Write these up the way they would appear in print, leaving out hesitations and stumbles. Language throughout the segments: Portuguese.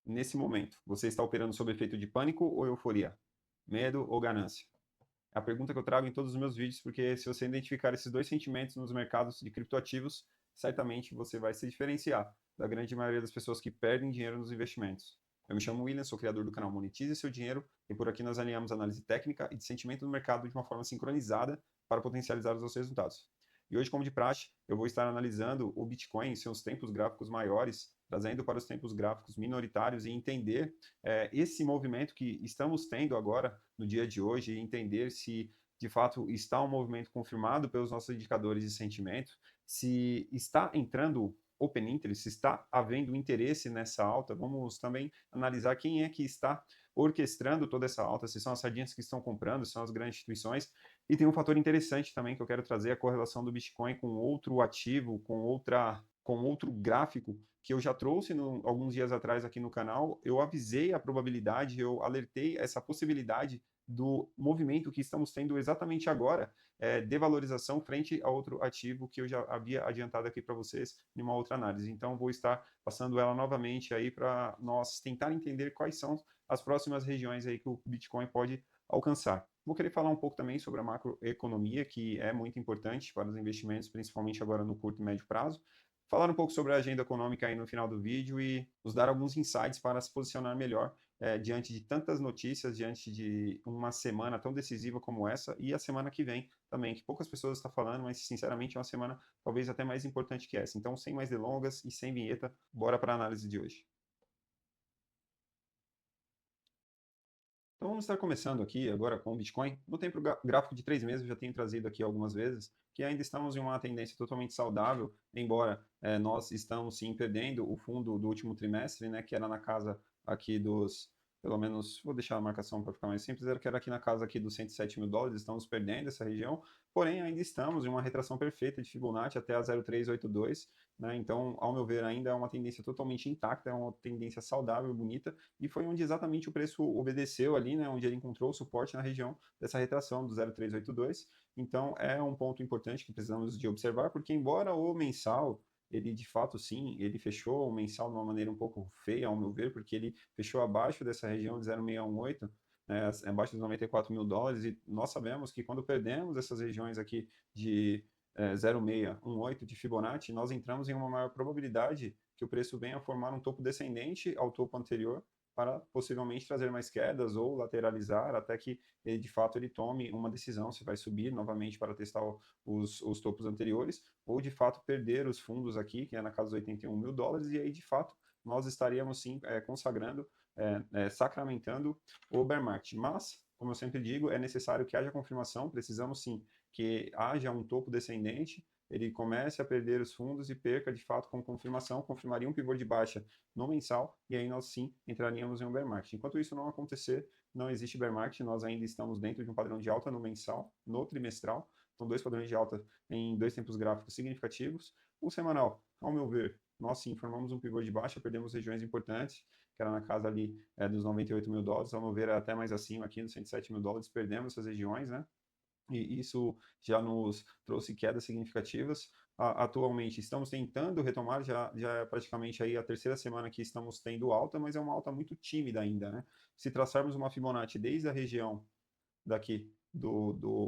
Nesse momento, você está operando sob efeito de pânico ou euforia? Medo ou ganância? É a pergunta que eu trago em todos os meus vídeos, porque se você identificar esses dois sentimentos nos mercados de criptoativos, certamente você vai se diferenciar da grande maioria das pessoas que perdem dinheiro nos investimentos. Eu me chamo William, sou criador do canal Monetize Seu Dinheiro, e por aqui nós alinhamos análise técnica e de sentimento do mercado de uma forma sincronizada para potencializar os seus resultados. E hoje, como de praxe, eu vou estar analisando o Bitcoin em seus tempos gráficos maiores, trazendo para os tempos gráficos minoritários e entender esse movimento que estamos tendo agora no dia de hoje e entender se de fato está um movimento confirmado pelos nossos indicadores de sentimento, se está entrando open interest, se está havendo interesse nessa alta. Vamos também analisar quem é que está orquestrando toda essa alta, se são as sardinhas que estão comprando, se são as grandes instituições. E tem um fator interessante também que eu quero trazer, a correlação do Bitcoin com outro ativo, com outro gráfico que eu já trouxe alguns dias atrás aqui no canal. Eu avisei a probabilidade, eu alertei essa possibilidade do movimento que estamos tendo exatamente agora, de valorização frente a outro ativo que eu já havia adiantado aqui para vocês em uma outra análise. Então, vou estar passando ela novamente aí para nós tentar entender quais são as próximas regiões aí que o Bitcoin pode alcançar. Vou querer falar um pouco também sobre a macroeconomia, que é muito importante para os investimentos, principalmente agora no curto e médio prazo. Falar um pouco sobre a agenda econômica aí no final do vídeo e nos dar alguns insights para se posicionar melhor diante de tantas notícias, diante de uma semana tão decisiva como essa e a semana que vem também, que poucas pessoas estão falando, mas sinceramente é uma semana talvez até mais importante que essa. Então, sem mais delongas e sem vinheta, bora para a análise de hoje. Então vamos estar começando aqui agora com o Bitcoin. No tempo gráfico de 3 meses, eu já tenho trazido aqui algumas vezes, que ainda estamos em uma tendência totalmente saudável, embora nós estamos sim perdendo o fundo do último trimestre, né, que era na casa aqui dos, pelo menos, vou deixar a marcação para ficar mais simples, era que era aqui na casa aqui dos 107 mil dólares, estamos perdendo essa região, porém ainda estamos em uma retração perfeita de Fibonacci até a 0,382, né, então, ao meu ver, ainda é uma tendência totalmente intacta, é uma tendência saudável, bonita, e foi onde exatamente o preço obedeceu ali, né, onde ele encontrou o suporte na região dessa retração do 0,382. Então, é um ponto importante que precisamos de observar, porque embora o mensal, ele de fato sim, ele fechou o mensal de uma maneira um pouco feia, ao meu ver, porque ele fechou abaixo dessa região de 0,618, né, abaixo dos 94 mil dólares, e nós sabemos que quando perdemos essas regiões aqui de 0,618 de Fibonacci, nós entramos em uma maior probabilidade que o preço venha a formar um topo descendente ao topo anterior para possivelmente trazer mais quedas ou lateralizar até que ele, de fato ele tome uma decisão se vai subir novamente para testar os topos anteriores ou de fato perder os fundos aqui, que é na casa dos 81 mil dólares, e aí de fato nós estaríamos sim consagrando, sacramentando o bear market. Mas, como eu sempre digo, é necessário que haja confirmação, precisamos sim que haja um topo descendente, ele comece a perder os fundos e perca de fato com confirmação, confirmaria um pivô de baixa no mensal, e aí nós sim entraríamos em um bear market. Enquanto isso não acontecer, não existe bear market, nós ainda estamos dentro de um padrão de alta no mensal, no trimestral, então dois padrões de alta em dois tempos gráficos significativos. O semanal, ao meu ver, nós sim formamos um pivô de baixa, perdemos regiões importantes, que era na casa ali dos 98 mil dólares, ao meu ver, até mais acima aqui nos 107 mil dólares, perdemos essas regiões, né? E isso já nos trouxe quedas significativas. Atualmente estamos tentando retomar, já é praticamente aí a terceira semana que estamos tendo alta, mas é uma alta muito tímida ainda, né? Se traçarmos uma Fibonacci desde a região daqui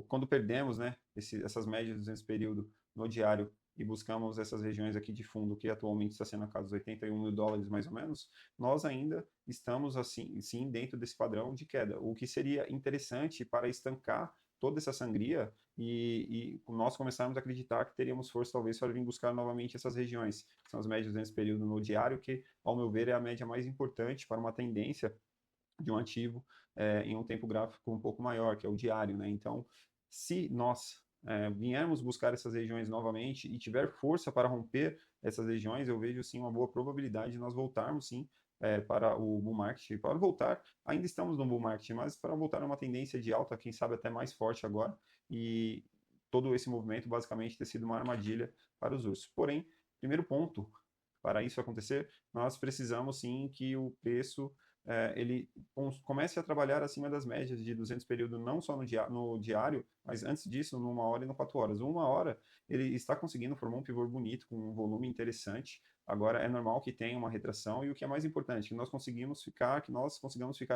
quando perdemos, né, essas médias nesse período no diário e buscamos essas regiões aqui de fundo, que atualmente está sendo a casa dos 81 mil dólares mais ou menos, nós ainda estamos assim, sim, dentro desse padrão de queda, o que seria interessante para estancar toda essa sangria e nós começarmos a acreditar que teríamos força talvez para vir buscar novamente essas regiões, que são as médias nesse período no diário, que ao meu ver é a média mais importante para uma tendência de um ativo em um tempo gráfico um pouco maior, que é o diário, né? Então, se nós viermos buscar essas regiões novamente e tiver força para romper essas regiões, eu vejo sim uma boa probabilidade de nós voltarmos sim para o bull market, para voltar, ainda estamos no bull market, mas para voltar a uma tendência de alta, quem sabe até mais forte agora, e todo esse movimento basicamente ter sido uma armadilha para os ursos. Porém, primeiro ponto, para isso acontecer, nós precisamos sim que o preço ele comece a trabalhar acima das médias de 200 período, não só no diário, mas antes disso, numa hora e no 4 horas. Uma hora, ele está conseguindo formar um pivô bonito, com um volume interessante, Agora é normal que tenha uma retração e o que é mais importante, que nós consigamos ficar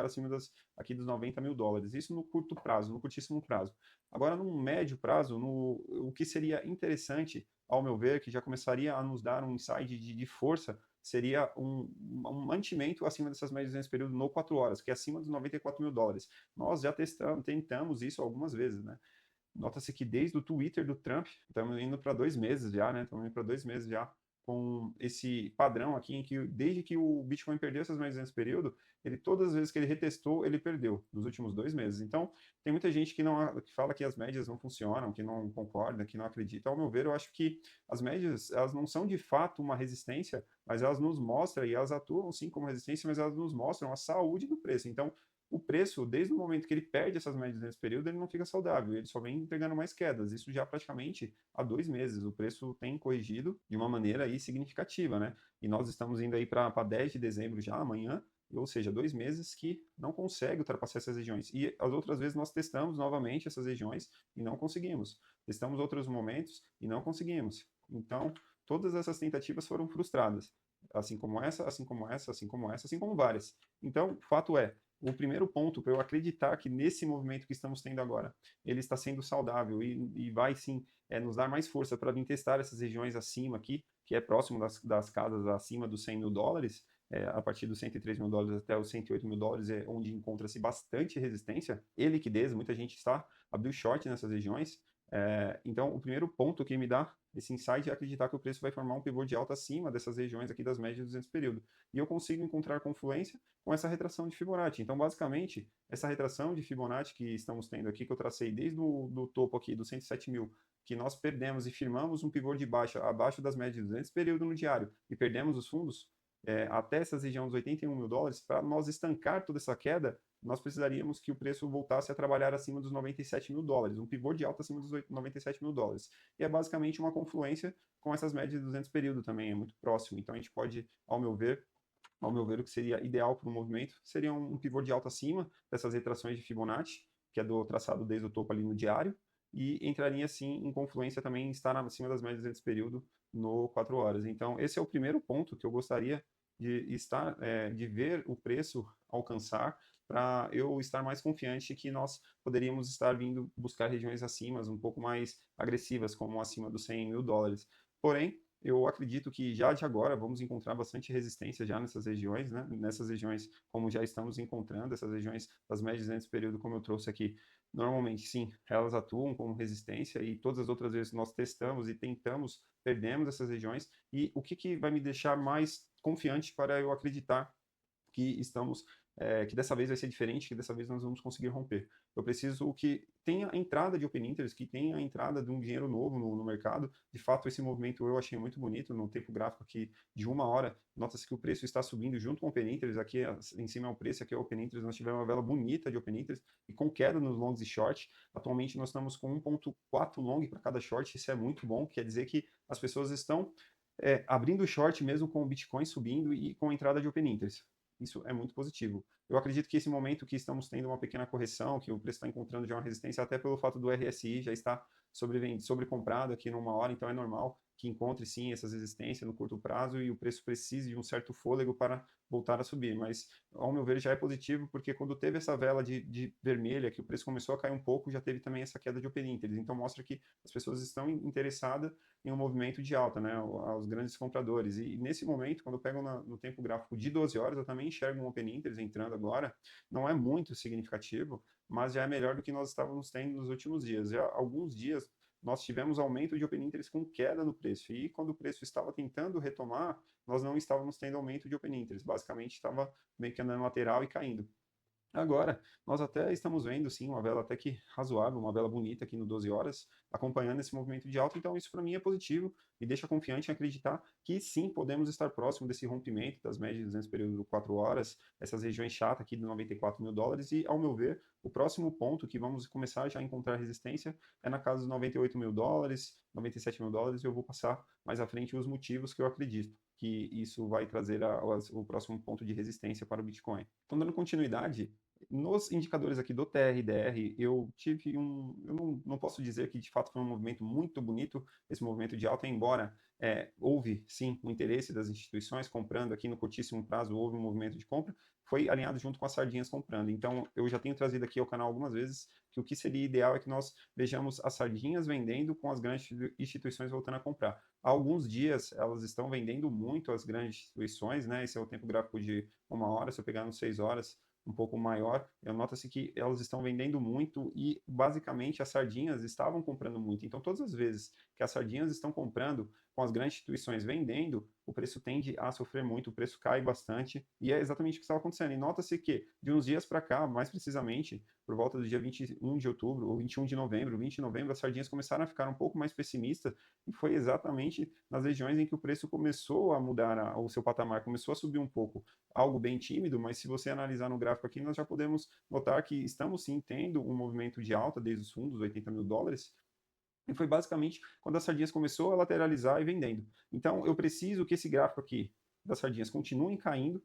acima aqui dos US$ 90.000. Isso no curto prazo, no curtíssimo prazo. Agora, no médio prazo, o que seria interessante, ao meu ver, que já começaria a nos dar um insight de força, seria um mantimento acima dessas médias nesse período no 4 horas, que é acima dos US$ 94.000. Nós já tentamos isso algumas vezes, né? Nota-se que desde o Twitter do Trump, estamos indo para 2 meses já, né? Estamos indo para 2 meses já com esse padrão aqui em que desde que o Bitcoin perdeu essas médias nesse período, todas as vezes que ele retestou, ele perdeu nos últimos 2 meses. Então, tem muita gente que fala que as médias não funcionam, que não concorda, que não acredita. Ao meu ver, eu acho que as médias, elas não são de fato uma resistência, mas elas nos mostram, e elas atuam sim como resistência, mas elas nos mostram a saúde do preço. Então, o preço, desde o momento que ele perde essas médias nesse período, ele não fica saudável, ele só vem entregando mais quedas. Isso já praticamente há 2 meses. O preço tem corrigido de uma maneira aí significativa, né? E nós estamos indo aí para 10 de dezembro já, amanhã, ou seja, 2 meses que não consegue ultrapassar essas regiões. E as outras vezes nós testamos novamente essas regiões e não conseguimos. Testamos outros momentos e não conseguimos. Então, todas essas tentativas foram frustradas. Assim como essa, assim como essa, assim como essa, assim como várias. Então, fato é, o primeiro ponto para eu acreditar que nesse movimento que estamos tendo agora, ele está sendo saudável e vai sim nos dar mais força para vir testar essas regiões acima aqui, que é próximo das casas acima dos US$ 100.000, a partir dos US$ 103.000 até os US$ 108.000, é onde encontra-se bastante resistência e liquidez, muita gente abriu short nessas regiões. Então, o primeiro ponto que me dá esse insight é acreditar que o preço vai formar um pivô de alta acima dessas regiões aqui das médias desse período. E eu consigo encontrar confluência com essa retração de Fibonacci. Então, basicamente, essa retração de Fibonacci que estamos tendo aqui, que eu tracei desde o topo aqui dos 107.000, que nós perdemos e firmamos um pivô de baixa abaixo das médias desse período no diário e perdemos os fundos, até essa região dos US$ 81.000, para nós estancar toda essa queda, nós precisaríamos que o preço voltasse a trabalhar acima dos US$ 97.000, um pivô de alta acima dos US$ 97.000. E é basicamente uma confluência com essas médias de 200 período também, é muito próximo. Então a gente pode, ao meu ver, o que seria ideal para o movimento seria um pivô de alta acima dessas retrações de Fibonacci, que é do traçado desde o topo ali no diário, e entraria sim em confluência também estar acima das médias desse período no 4 horas. Então, esse é o primeiro ponto que eu gostaria de ver o preço alcançar, para eu estar mais confiante que nós poderíamos estar vindo buscar regiões acima, um pouco mais agressivas, como acima dos US$ 100.000. Porém, eu acredito que já de agora vamos encontrar bastante resistência já nessas regiões, né? Nessas regiões, como já estamos encontrando, essas regiões das médias nesse período, como eu trouxe aqui, normalmente sim, elas atuam como resistência e todas as outras vezes nós testamos e tentamos, perdemos essas regiões. E o que vai me deixar mais confiante para eu acreditar que que dessa vez vai ser diferente, que dessa vez nós vamos conseguir romper. Eu preciso que tenha a entrada de Open Interest, que tenha a entrada de um dinheiro novo no mercado. De fato, esse movimento eu achei muito bonito no tempo gráfico aqui de 1 hora. Nota-se que o preço está subindo junto com o Open Interest. Aqui em cima é o preço, aqui é o Open Interest. Nós tivemos uma vela bonita de Open Interest e com queda nos longs e short. Atualmente nós estamos com 1,4 long para cada short. Isso é muito bom, quer dizer que as pessoas estão abrindo o short mesmo com o Bitcoin subindo e com a entrada de Open Interest. Isso é muito positivo. Eu acredito que esse momento que estamos tendo uma pequena correção, que o preço está encontrando já uma resistência, até pelo fato do RSI já estar sobrecomprado aqui numa hora, então é normal que encontre sim essas resistências no curto prazo e o preço precise de um certo fôlego para voltar a subir. Mas, ao meu ver, já é positivo, porque quando teve essa vela de vermelha, que o preço começou a cair um pouco, já teve também essa queda de Open Interest. Então mostra que as pessoas estão interessadas em um movimento de alta, né, aos grandes compradores. E nesse momento, quando eu pego no tempo gráfico de 12 horas, eu também enxergo um Open Interest entrando agora. Não é muito significativo, mas já é melhor do que nós estávamos tendo nos últimos dias. Já há alguns dias nós tivemos aumento de Open Interest com queda no preço. E quando o preço estava tentando retomar, nós não estávamos tendo aumento de Open Interest. Basicamente, estava meio que andando lateral e caindo. Agora, nós até estamos vendo, sim, uma vela até que razoável, uma vela bonita aqui no 12 horas, acompanhando esse movimento de alta, então isso para mim é positivo, me deixa confiante em acreditar que sim, podemos estar próximo desse rompimento das médias nesse período de 4 horas, essas regiões chatas aqui de US$ 94.000, e ao meu ver, o próximo ponto que vamos começar já a encontrar resistência é na casa dos US$ 98.000, US$ 97.000, e eu vou passar mais à frente os motivos que eu acredito que isso vai trazer o próximo ponto de resistência para o Bitcoin. Então, dando continuidade, Nos indicadores aqui do TRDR, eu não posso dizer que de fato foi um movimento muito bonito, esse movimento de alta, embora houve sim o interesse das instituições comprando aqui no curtíssimo prazo, houve um movimento de compra, foi alinhado junto com as sardinhas comprando. Então, eu já tenho trazido aqui ao canal algumas vezes que o que seria ideal é que nós vejamos as sardinhas vendendo com as grandes instituições voltando a comprar. Há alguns dias elas estão vendendo muito as grandes instituições, né? Esse é o tempo gráfico de 1 hora, se eu pegar nos 6 horas, um pouco maior, nota-se que elas estão vendendo muito e basicamente as sardinhas estavam comprando muito. Então, todas as vezes que as sardinhas estão comprando, com as grandes instituições vendendo, o preço tende a sofrer muito, o preço cai bastante, e é exatamente o que estava acontecendo. E nota-se que, de uns dias para cá, mais precisamente, por volta do dia 21 de outubro, ou 21 de novembro, 20 de novembro, as sardinhas começaram a ficar um pouco mais pessimistas, e foi exatamente nas regiões em que o preço começou a mudar o seu patamar, começou a subir um pouco, algo bem tímido, mas se você analisar no gráfico aqui, nós já podemos notar que estamos sim tendo um movimento de alta desde os fundos, 80 mil dólares, e foi basicamente quando as sardinhas começou a lateralizar e vendendo. Então, eu preciso que esse gráfico aqui das sardinhas continue caindo,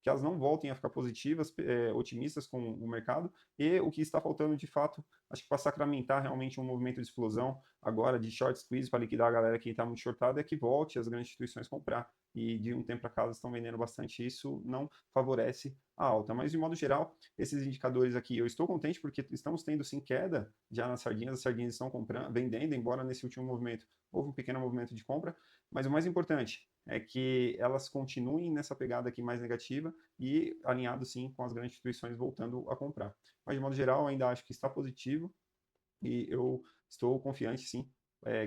que elas não voltem a ficar positivas, otimistas com o mercado, e o que está faltando de fato, acho que para sacramentar realmente um movimento de explosão agora de short squeeze para liquidar a galera que está muito shortada, é que volte as grandes instituições comprar. E de um tempo para cá elas estão vendendo bastante, isso não favorece a alta. Mas de modo geral, esses indicadores aqui, eu estou contente porque estamos tendo sim queda já nas sardinhas, as sardinhas estão comprando, vendendo, embora nesse último movimento houve um pequeno movimento de compra, mas o mais importante é que elas continuem nessa pegada aqui mais negativa e alinhado sim com as grandes instituições voltando a comprar. Mas de modo geral, ainda acho que está positivo e eu estou confiante sim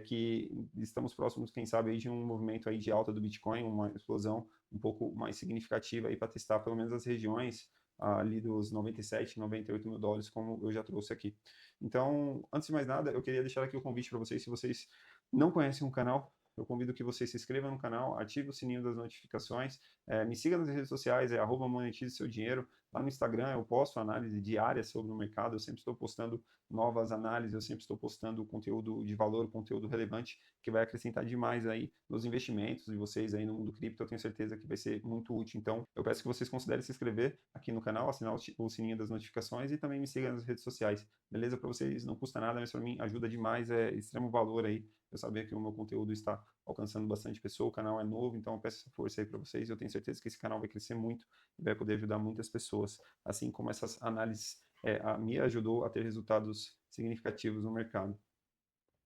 que estamos próximos, quem sabe, aí, de um movimento aí de alta do Bitcoin, uma explosão um pouco mais significativa aí para testar pelo menos as regiões ali dos 97, 98 mil dólares, como eu já trouxe aqui. Então, antes de mais nada, eu queria deixar aqui o convite para vocês, se vocês não conhecem o canal, eu convido que você se inscreva no canal, ative o sininho das notificações, me siga nas redes sociais, @monetize seu dinheiro. Lá no Instagram eu posto análise diária sobre o mercado, eu sempre estou postando novas análises, eu sempre estou postando conteúdo de valor, conteúdo relevante, que vai acrescentar demais aí nos investimentos de vocês aí no mundo cripto, eu tenho certeza que vai ser muito útil. Então, eu peço que vocês considerem se inscrever aqui no canal, assinar o sininho das notificações e também me siga nas redes sociais, beleza? Para vocês não custa nada, mas para mim ajuda demais, é extremo valor aí eu saber que o meu conteúdo está alcançando bastante pessoa, o canal é novo, então eu peço essa força aí para vocês, eu tenho certeza que esse canal vai crescer muito e vai poder ajudar muitas pessoas, assim como essas análises me ajudou a ter resultados significativos no mercado.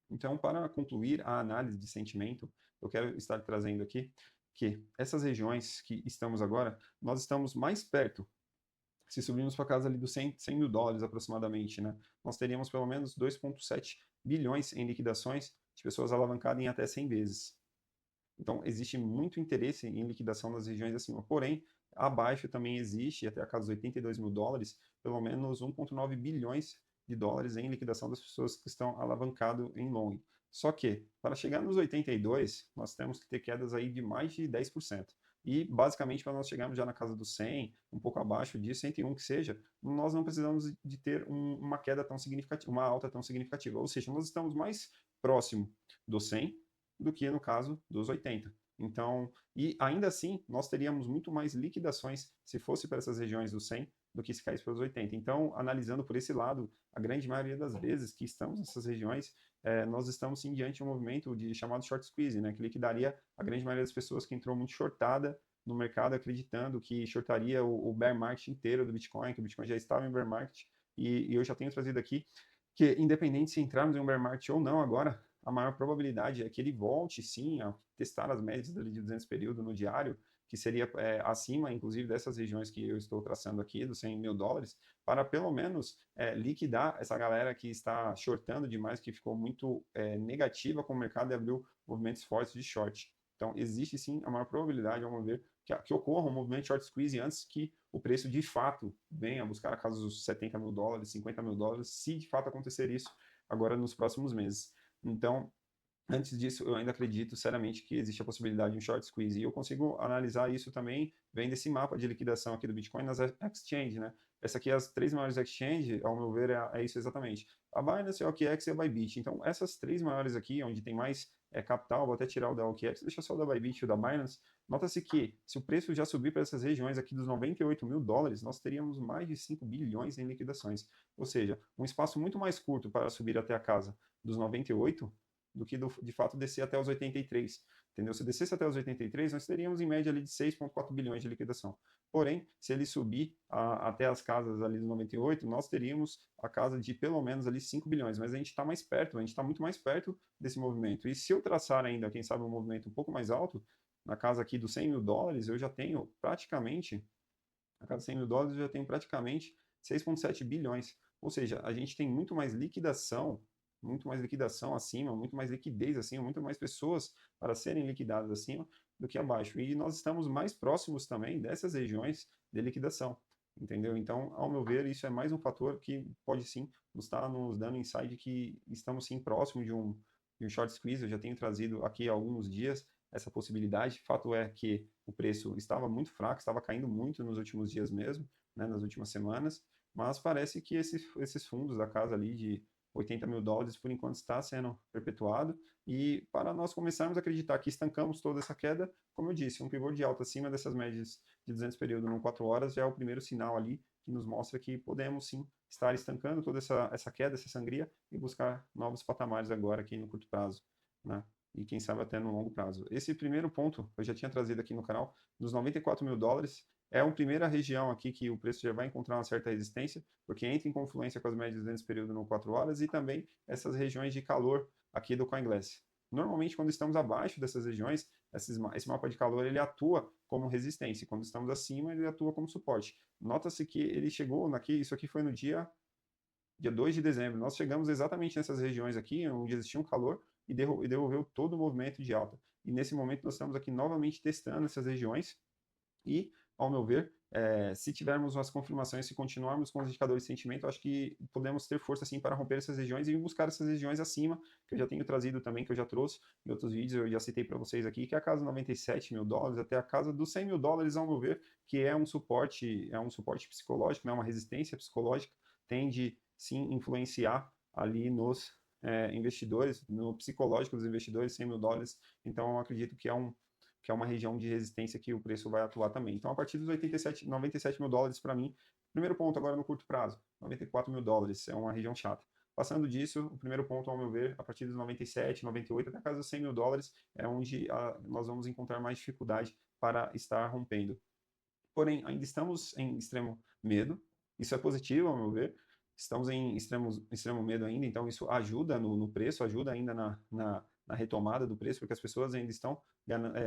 Então, para concluir a análise de sentimento, eu quero estar trazendo aqui que essas regiões que estamos agora, nós estamos mais perto, se subirmos para casa ali dos 100 mil dólares aproximadamente, né, nós teríamos pelo menos 2,7 bilhões em liquidações de pessoas alavancadas em até 100 vezes. Então, existe muito interesse em liquidação nas regiões acima. Porém, abaixo também existe, até a casa dos 82 mil dólares, pelo menos 1,9 bilhões de dólares em liquidação das pessoas que estão alavancado em long. Só que, para chegar nos 82, nós temos que ter quedas aí de mais de 10%. E, basicamente, para nós chegarmos já na casa dos 100, um pouco abaixo disso, 101 que seja, nós não precisamos de ter uma queda tão significativa, uma alta tão significativa. Ou seja, nós estamos mais próximo do 100 do que no caso dos 80. Então, e ainda assim, nós teríamos muito mais liquidações se fosse para essas regiões do 100 do que se caísse para os 80. Então, analisando por esse lado, a grande maioria das vezes que estamos nessas regiões, nós estamos sim diante de um movimento de chamado short squeeze, né, que liquidaria a grande maioria das pessoas que entrou muito shortada no mercado, acreditando que shortaria o bear market inteiro do Bitcoin, que o Bitcoin já estava em bear market, e eu já tenho trazido aqui que, independente se entrarmos em um bear market ou não agora, a maior probabilidade é que ele volte sim a testar as médias de 200 período no diário, que seria acima, inclusive, dessas regiões que eu estou traçando aqui, dos 100 mil dólares, para pelo menos liquidar essa galera que está shortando demais, que ficou muito negativa com o mercado e abriu movimentos fortes de short. Então, existe sim a maior probabilidade, vamos ver, que ocorra um movimento de short squeeze antes que o preço de fato venha buscar a casa dos 70 mil dólares, 50 mil dólares, se de fato acontecer isso agora nos próximos meses. Então, antes disso, eu ainda acredito seriamente que existe a possibilidade de um short squeeze. E eu consigo analisar isso também vendo esse mapa de liquidação aqui do Bitcoin nas exchanges, né? Essa aqui, as três maiores exchanges, ao meu ver, é isso exatamente. A Binance, a OKX e a Bybit. Então, essas três maiores aqui, onde tem mais capital, vou até tirar o da OKX, deixa só o da Bybit e o da Binance, Nota-se que, se o preço já subir para essas regiões aqui dos 98 mil dólares, nós teríamos mais de 5 bilhões em liquidações. Ou seja, um espaço muito mais curto para subir até a casa dos 98 do que, de fato, descer até os 83. Entendeu? Se descesse até os 83, nós teríamos em média ali de 6,4 bilhões de liquidação. Porém, se ele subir até as casas ali dos 98, nós teríamos a casa de pelo menos ali 5 bilhões. Mas a gente está mais perto, a gente está muito mais perto desse movimento. E se eu traçar ainda, quem sabe, um movimento um pouco mais alto, na casa aqui dos 100 mil dólares, eu já tenho praticamente, na casa dos 100 mil dólares, eu já tenho praticamente 6,7 bilhões. Ou seja, a gente tem muito mais liquidação acima, muito mais liquidez acima, muito mais pessoas para serem liquidadas acima do que abaixo. E nós estamos mais próximos também dessas regiões de liquidação, entendeu? Então, ao meu ver, isso é mais um fator que pode sim nos estar nos dando insight de que estamos sim próximo de um short squeeze. Eu já tenho trazido aqui há alguns dias essa possibilidade. Fato é que o preço estava muito fraco, estava caindo muito nos últimos dias mesmo, né, nas últimas semanas, mas parece que esses fundos da casa ali de 80 mil dólares, por enquanto, está sendo perpetuado, e para nós começarmos a acreditar que estancamos toda essa queda, como eu disse, um pivô de alta acima dessas médias de 200 período no 4 horas já é o primeiro sinal ali que nos mostra que podemos sim estar estancando toda essa queda, essa sangria, e buscar novos patamares agora aqui no curto prazo, né? E quem sabe até no longo prazo. Esse primeiro ponto eu já tinha trazido aqui no canal, dos 94 mil dólares, é uma primeira região aqui que o preço já vai encontrar uma certa resistência, porque entra em confluência com as médias desse período no 4 horas e também essas regiões de calor aqui do CoinGlass. Normalmente, quando estamos abaixo dessas regiões, esse mapa de calor ele atua como resistência, quando estamos acima ele atua como suporte. Nota-se que ele chegou aqui, isso aqui foi no dia 2 de dezembro. Nós chegamos exatamente nessas regiões aqui, onde existia um calor, e devolveu todo o movimento de alta. E nesse momento nós estamos aqui novamente testando essas regiões e, ao meu ver, se tivermos as confirmações, se continuarmos com os indicadores de sentimento, acho que podemos ter força sim para romper essas regiões e buscar essas regiões acima, que eu já tenho trazido também, que eu já trouxe em outros vídeos, eu já citei para vocês aqui, que é a casa dos 97 mil dólares até a casa dos 100 mil dólares, ao meu ver, que é um suporte psicológico, né, uma resistência psicológica, tende sim influenciar ali nos investidores, no psicológico dos investidores, 100 mil dólares. Então, eu acredito que é uma região de resistência que o preço vai atuar também. Então, a partir dos 97 mil dólares, para mim, primeiro ponto agora no curto prazo, 94 mil dólares, é uma região chata. Passando disso, o primeiro ponto, ao meu ver, a partir dos 97, 98, até a casa dos 100 mil dólares, é onde nós vamos encontrar mais dificuldade para estar rompendo. Porém, ainda estamos em extremo medo, isso é positivo, ao meu ver, estamos em extremo medo ainda, então isso ajuda no preço, ajuda ainda na retomada do preço, porque as pessoas ainda estão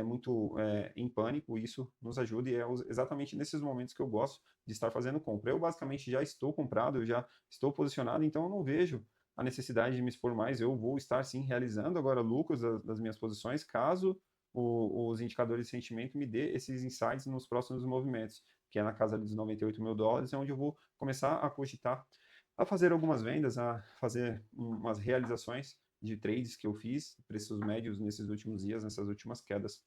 muito em pânico, e isso nos ajuda, e é exatamente nesses momentos que eu gosto de estar fazendo compra. Eu basicamente já estou comprado, eu já estou posicionado, então eu não vejo a necessidade de me expor mais, eu vou estar sim realizando agora lucros das minhas posições, caso os indicadores de sentimento me dê esses insights nos próximos movimentos, que é na casa dos 98 mil dólares, é onde eu vou começar a cogitar a fazer algumas vendas, a fazer umas realizações de trades que eu fiz, preços médios nesses últimos dias, nessas últimas quedas.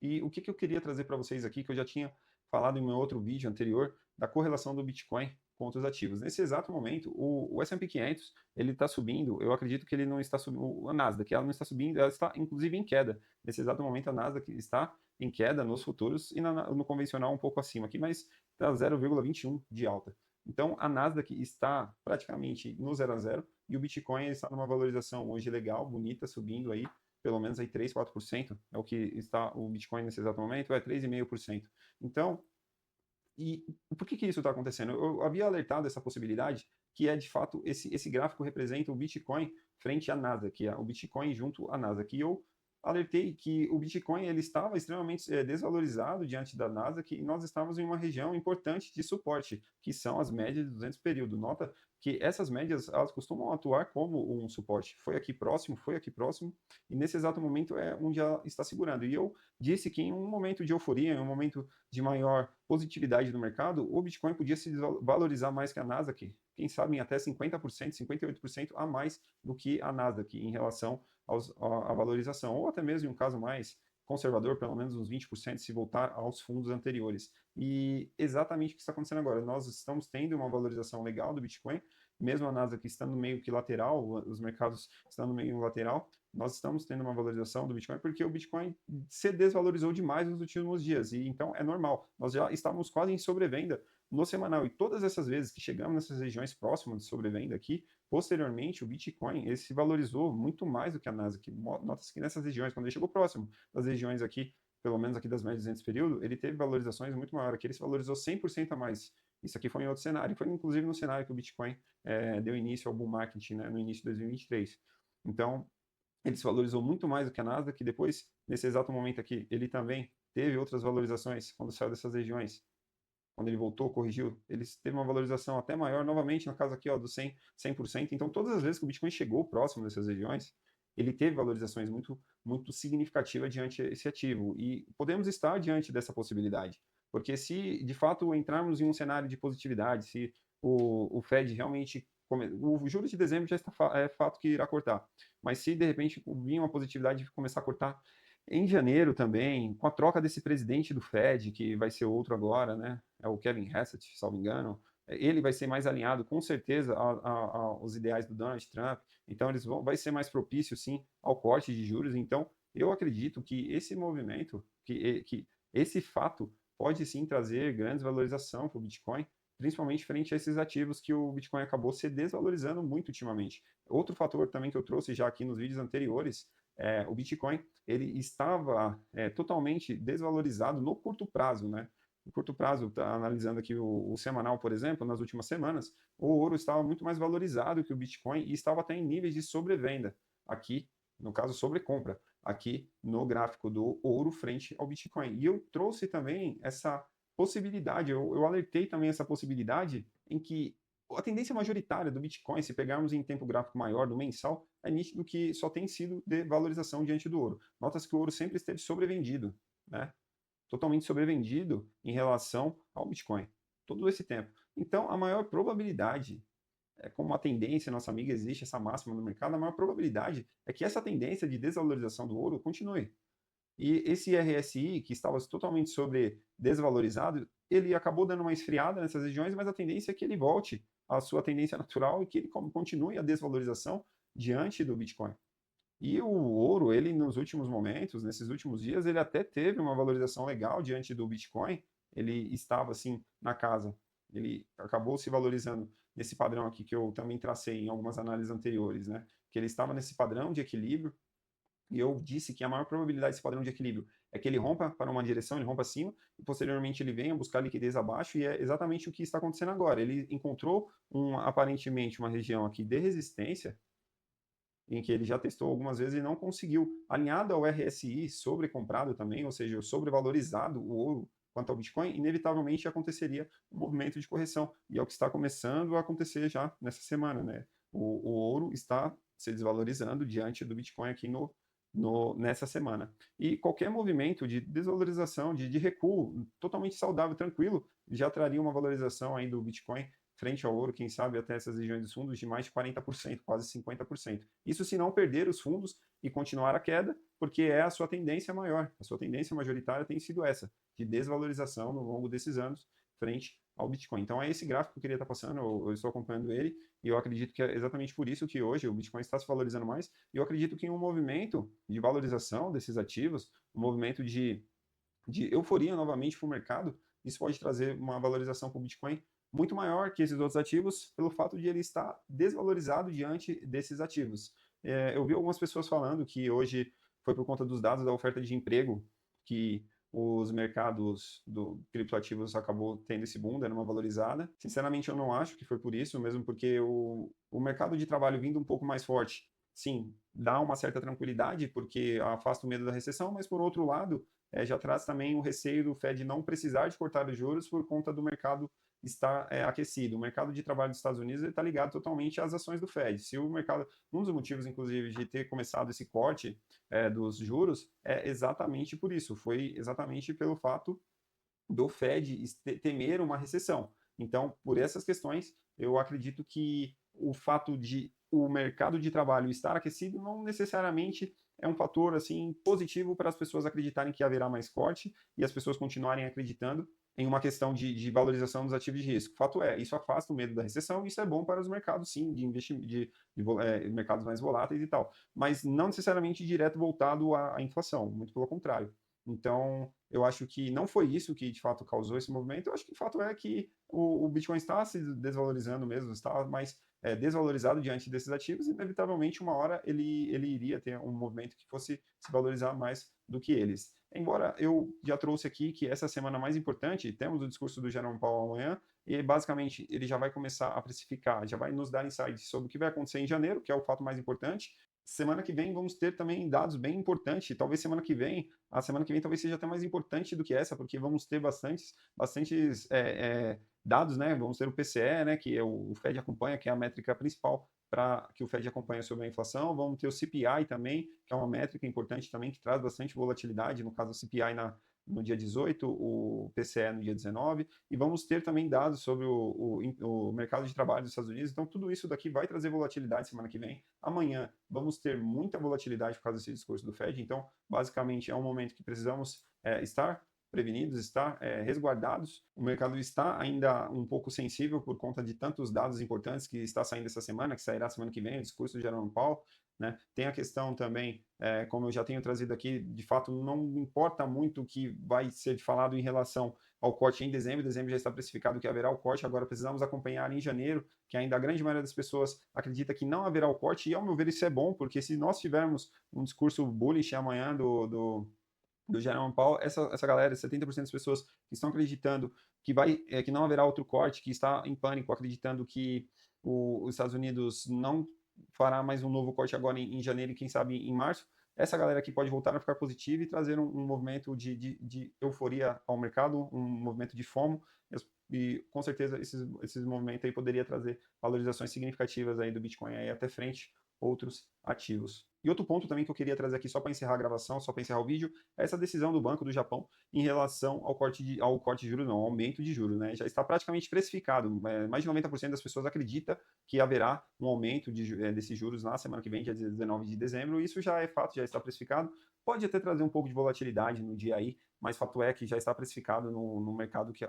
E o que eu queria trazer para vocês aqui, que eu já tinha falado em meu outro vídeo anterior, da correlação do Bitcoin com outros ativos. Nesse exato momento, o S&P 500, ele está subindo, eu acredito que ele não está subindo, a Nasdaq, ela não está subindo, ela está inclusive em queda. Nesse exato momento, a Nasdaq está em queda nos futuros e no convencional um pouco acima aqui, mas está 0,21 de alta. Então, a Nasdaq está praticamente no 0 a 0 e o Bitcoin está numa valorização hoje legal, bonita, subindo aí, pelo menos aí 3, 4%, é o que está o Bitcoin nesse exato momento, é 3,5%. Então, e por que isso está acontecendo? Eu havia alertado essa possibilidade, que é de fato, esse gráfico representa o Bitcoin frente à Nasdaq, que é o Bitcoin junto à Nasdaq. E eu alertei que o Bitcoin ele estava extremamente desvalorizado diante da Nasdaq, e nós estávamos em uma região importante de suporte, que são as médias de 200 período. Nota que essas médias elas costumam atuar como um suporte. Foi aqui próximo, e nesse exato momento é onde ela está segurando. E eu disse que em um momento de euforia, em um momento de maior positividade no mercado, o Bitcoin podia se valorizar mais que a Nasdaq, quem sabe em até 50%, 58% a mais do que a Nasdaq em relação à valorização, ou até mesmo em um caso mais conservador, pelo menos uns 20% se voltar aos fundos anteriores. E exatamente o que está acontecendo agora, nós estamos tendo uma valorização legal do Bitcoin, mesmo a Nasdaq estando meio que lateral, os mercados estando meio lateral, nós estamos tendo uma valorização do Bitcoin porque o Bitcoin se desvalorizou demais nos últimos dias, e então é normal. Nós já estávamos quase em sobrevenda no semanal, e todas essas vezes que chegamos nessas regiões próximas de sobrevenda aqui, posteriormente o Bitcoin ele se valorizou muito mais do que a Nasdaq. Nota-se que nessas regiões, quando ele chegou próximo das regiões aqui, pelo menos aqui das médias nesse período, ele teve valorizações muito maiores, aqui ele se valorizou 100% a mais. Isso aqui foi em outro cenário, foi inclusive no cenário que o Bitcoin deu início ao bull market, né, no início de 2023. Então, ele se valorizou muito mais do que a Nasdaq, que depois, nesse exato momento aqui, ele também teve outras valorizações quando saiu dessas regiões. Quando ele voltou, corrigiu, ele teve uma valorização até maior, novamente, no caso aqui, ó, do 100%. Então, todas as vezes que o Bitcoin chegou próximo dessas regiões, ele teve valorizações muito significativas diante desse ativo. E podemos estar diante dessa possibilidade. Porque se, de fato, entrarmos em um cenário de positividade, se o Fed realmente... O juros de dezembro já está fato que irá cortar. Mas se, de repente, vir uma positividade de começar a cortar em janeiro também, com a troca desse presidente do Fed, que vai ser outro agora, né? É o Kevin Hassett, se não me engano. Ele vai ser mais alinhado, com certeza, aos ideais do Donald Trump. Então, vai ser mais propício, sim, ao corte de juros. Então, eu acredito que esse movimento, que esse fato, pode sim trazer grande valorização para o Bitcoin, principalmente frente a esses ativos que o Bitcoin acabou se desvalorizando muito ultimamente. Outro fator também que eu trouxe já aqui nos vídeos anteriores, o Bitcoin ele estava totalmente desvalorizado no curto prazo, né? No curto prazo, tá analisando aqui o semanal, por exemplo, nas últimas semanas, o ouro estava muito mais valorizado que o Bitcoin e estava até em níveis de sobrevenda, aqui, no caso, sobrecompra, aqui no gráfico do ouro frente ao Bitcoin. E eu trouxe também essa possibilidade, eu alertei também essa possibilidade em que a tendência majoritária do Bitcoin, se pegarmos em tempo gráfico maior, do mensal, é nítido que só tem sido de valorização diante do ouro. Nota-se que o ouro sempre esteve sobrevendido, né? Totalmente sobrevendido em relação ao Bitcoin, todo esse tempo. Então, a maior probabilidade, como a tendência, nossa amiga, existe essa máxima no mercado, a maior probabilidade é que essa tendência de desvalorização do ouro continue. E esse RSI, que estava totalmente sobre desvalorizado, ele acabou dando uma esfriada nessas regiões, mas a tendência é que ele volte à sua tendência natural e que ele continue a desvalorização diante do Bitcoin. E o ouro, ele nos últimos momentos, nesses últimos dias, ele até teve uma valorização legal diante do Bitcoin. Ele estava assim na casa. Ele acabou se valorizando nesse padrão aqui que eu também tracei em algumas análises anteriores, né? Que ele estava nesse padrão de equilíbrio. E eu disse que a maior probabilidade desse padrão de equilíbrio é que ele rompa para uma direção, ele rompa acima, e posteriormente ele venha buscar liquidez abaixo, e é exatamente o que está acontecendo agora. Ele encontrou aparentemente uma região aqui de resistência, em que ele já testou algumas vezes e não conseguiu. Alinhado ao RSI sobrecomprado também, ou seja, sobrevalorizado o ouro quanto ao Bitcoin, inevitavelmente aconteceria um movimento de correção. E é o que está começando a acontecer já nessa semana, né? O ouro está se desvalorizando diante do Bitcoin aqui nessa semana. E qualquer movimento de desvalorização, de recuo, totalmente saudável, tranquilo, já traria uma valorização aí do Bitcoin frente ao ouro, quem sabe até essas regiões dos fundos, de mais de 40%, quase 50%. Isso se não perder os fundos e continuar a queda, porque é a sua tendência maior. A sua tendência majoritária tem sido essa, de desvalorização no longo desses anos frente ao Bitcoin. Então é esse gráfico que eu queria estar passando, eu estou acompanhando ele, e eu acredito que é exatamente por isso que hoje o Bitcoin está se valorizando mais, e eu acredito que em um movimento de valorização desses ativos, um movimento de euforia novamente para o mercado, isso pode trazer uma valorização para o Bitcoin muito maior que esses outros ativos, pelo fato de ele estar desvalorizado diante desses ativos. Eu vi algumas pessoas falando que hoje foi por conta dos dados da oferta de emprego que os mercados do criptoativos acabou tendo esse boom, dando uma valorizada. Sinceramente, eu não acho que foi por isso, mesmo porque o mercado de trabalho vindo um pouco mais forte, sim, dá uma certa tranquilidade, porque afasta o medo da recessão, mas por outro lado, já traz também o receio do Fed não precisar de cortar os juros por conta do mercado estar aquecido. O mercado de trabalho dos Estados Unidos está ligado totalmente às ações do Fed. Se o mercado, um dos motivos, inclusive, de ter começado esse corte dos juros é exatamente por isso. Foi exatamente pelo fato do Fed temer uma recessão. Então, por essas questões, eu acredito que o fato de o mercado de trabalho estar aquecido não necessariamente é um fator assim positivo para as pessoas acreditarem que haverá mais corte e as pessoas continuarem acreditando em uma questão de valorização dos ativos de risco. Fato é, isso afasta o medo da recessão, isso é bom para os mercados, sim, de investimento, mercados mais voláteis e tal, mas não necessariamente direto voltado à inflação, muito pelo contrário. Então, eu acho que não foi isso que de fato causou esse movimento. Eu acho que o fato é que o Bitcoin está se desvalorizando mesmo, está mais desvalorizado diante desses ativos, e inevitavelmente uma hora ele iria ter um movimento que fosse se valorizar mais do que eles. Embora eu já trouxe aqui que essa semana mais importante, temos o discurso do Jerome Powell amanhã, e basicamente ele já vai começar a precificar, já vai nos dar insights sobre o que vai acontecer em janeiro, que é o fato mais importante. Semana que vem vamos ter também dados bem importantes, talvez a semana que vem talvez seja até mais importante do que essa, porque vamos ter bastantes dados, né? Vamos ter o PCE, né? Que é o Fed acompanha, que é a métrica principal para que o Fed acompanhe sobre a inflação. Vamos ter o CPI também, que é uma métrica importante também, que traz bastante volatilidade, no caso o CPI no dia 18, o PCE no dia 19, e vamos ter também dados sobre o mercado de trabalho dos Estados Unidos. Então, tudo isso daqui vai trazer volatilidade semana que vem. Amanhã vamos ter muita volatilidade por causa desse discurso do Fed. Então, basicamente, é um momento que precisamos estar prevenidos, estar resguardados. O mercado está ainda um pouco sensível por conta de tantos dados importantes que está saindo essa semana, que sairá semana que vem, o discurso de Jerome Powell. Né? Tem a questão também, como eu já tenho trazido aqui, de fato não importa muito o que vai ser falado em relação ao corte em dezembro. Dezembro já está precificado que haverá o corte, agora precisamos acompanhar em janeiro, que ainda a grande maioria das pessoas acredita que não haverá o corte, e ao meu ver isso é bom, porque se nós tivermos um discurso bullish amanhã do Jerome Powell, essa galera, 70% das pessoas que estão acreditando que não haverá outro corte, que está em pânico, acreditando que os Estados Unidos não fará mais um novo corte agora em janeiro e quem sabe em março, essa galera aqui pode voltar a ficar positiva e trazer um movimento de euforia ao mercado, um movimento de FOMO, e com certeza esses movimentos aí poderia trazer valorizações significativas aí do Bitcoin aí até frente outros ativos. E outro ponto também que eu queria trazer aqui só para encerrar a gravação, só para encerrar o vídeo, é essa decisão do Banco do Japão em relação ao corte de juros, não, ao aumento de juros, né? Já está praticamente precificado. Mais de 90% das pessoas acredita que haverá um aumento desses juros na semana que vem, dia 19 de dezembro. Isso já é fato, já está precificado. Pode até trazer um pouco de volatilidade no dia aí, mas fato é que já está precificado no mercado que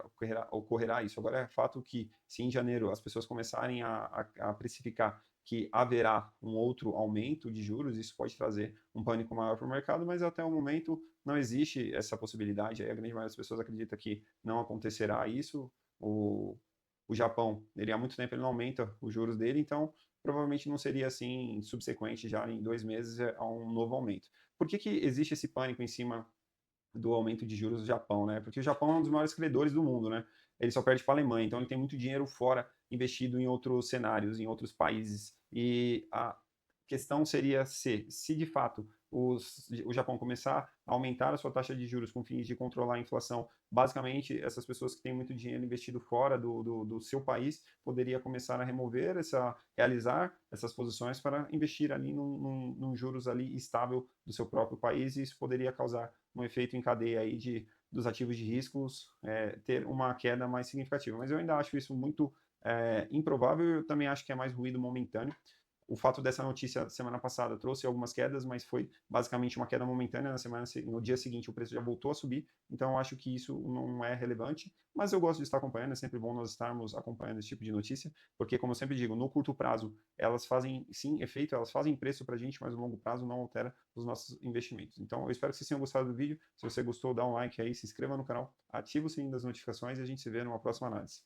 ocorrerá isso. Agora é fato que se em janeiro as pessoas começarem a precificar que haverá um outro aumento de juros, isso pode trazer um pânico maior para o mercado, mas até o momento não existe essa possibilidade. Aí a grande maioria das pessoas acredita que não acontecerá isso. O Japão, ele há muito tempo ele não aumenta os juros dele, então provavelmente não seria assim subsequente já em 2 meses a um novo aumento. Por que existe esse pânico em cima do aumento de juros do Japão, né? Porque o Japão é um dos maiores credores do mundo, né? Ele só perde para a Alemanha, então ele tem muito dinheiro fora investido em outros cenários, em outros países. E a questão seria se de fato o Japão começar a aumentar a sua taxa de juros com fins de controlar a inflação, basicamente essas pessoas que têm muito dinheiro investido fora do seu país poderia começar a realizar essas posições para investir ali num juros ali estável do seu próprio país, e isso poderia causar um efeito em cadeia aí dos ativos de riscos ter uma queda mais significativa. Mas eu ainda acho isso muito improvável. Eu também acho que é mais ruído momentâneo. O fato dessa notícia semana passada trouxe algumas quedas, mas foi basicamente uma queda momentânea. No dia seguinte o preço já voltou a subir, então eu acho que isso não é relevante, mas eu gosto de estar acompanhando. É sempre bom nós estarmos acompanhando esse tipo de notícia, porque como eu sempre digo, no curto prazo elas fazem sim efeito, elas fazem preço para a gente, mas no longo prazo não altera os nossos investimentos. Então eu espero que vocês tenham gostado do vídeo. Se você gostou, dá um like aí, se inscreva no canal, ativa o sininho das notificações e a gente se vê numa próxima análise.